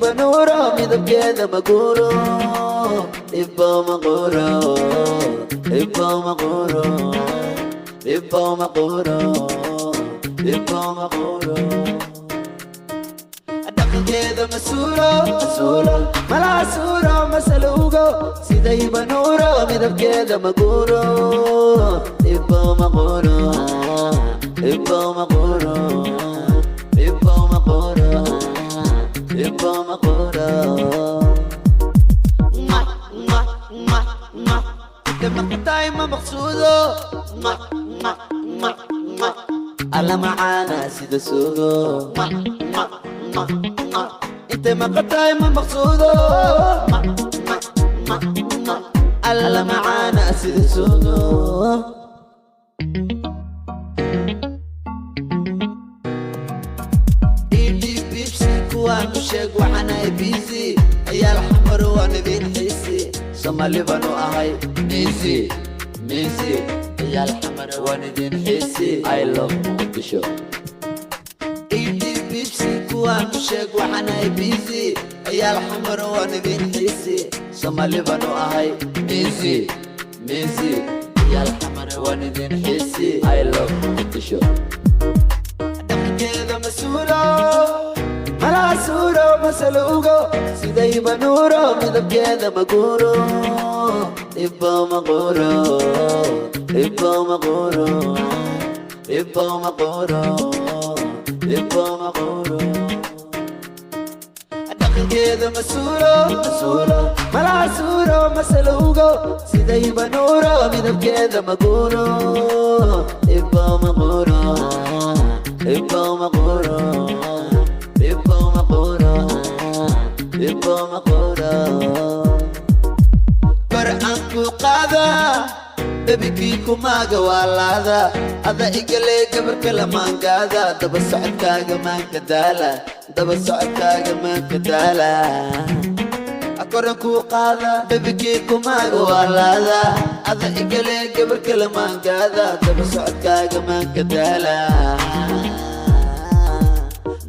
banuro midabkeeda maguro ibo maguro ibo maguro ibo maguro ibo maguro dhaqankeeda masuulo masuulo malaasuuro masaluugo siday banuro midabkeeda maguro ibo maguro ibo maguro ibo maguro ibo maguro makatay mamaqsuudo alla macaana sida sugo inte makatay mamaqsuudo alla macaana sida sugo sheeg waxaan ahay busy ciyaal xamar waan idin xiisi Soomaali banu ahay busy ciyaal xamar waan idin xiisi I love Muqdisho Pepsi kuwaan sheeg waxaan ahay busy ciyaal xamar waan idin xiisi Soomaali banu ahay busy ciyaal xamar waan idin xiisi I love Muqdisho dhaqankeeda masuulo malaasuuro masaluugo siday banuro midabkeeda maguro ibo maguro ibo maguro ibo maguro ibo maguro dhaqankeeda masuulo masuulo malaasuuro masaluugo siday banuro midabkeeda maguro ibo maguro ibo maguro ibo maguro bar'aanku qaada bebikii kumaaga waalaada ada igale gabarka lamaangaada daba socodkaaga maanka daala daba socodkaaga maanka daala akoranku qaada bebikii kumaaga waalaada ada igale gabarka lamaangaada daba socodkaaga maanka daala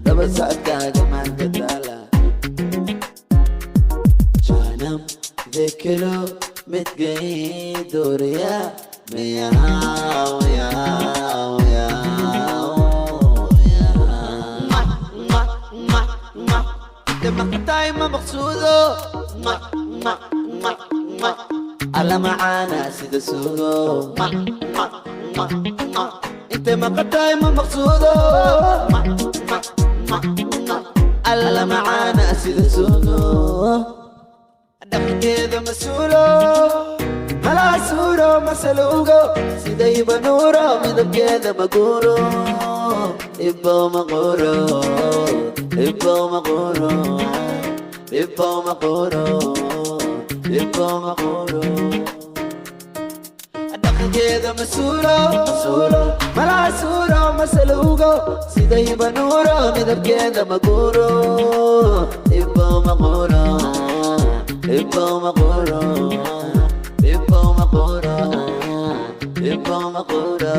daba socodkaaga maanka daala dekelo midgay dooraya meow meow makatay mamaqsuudo alla macaana sida sugo inte makatay mamaqsuudo alla macaana sida sugo dhaqankeeda masuulo malaasuuro masaluugo siday banuro midabkeeda maguro ibo maguro ibo maguro ibo maguro ibo maguro dhaqankeeda masuulo masuulo malaasuuro masaluugo siday banuro midabkeeda maguro ibo maguro ibo maguro ibo maguro ibo maguro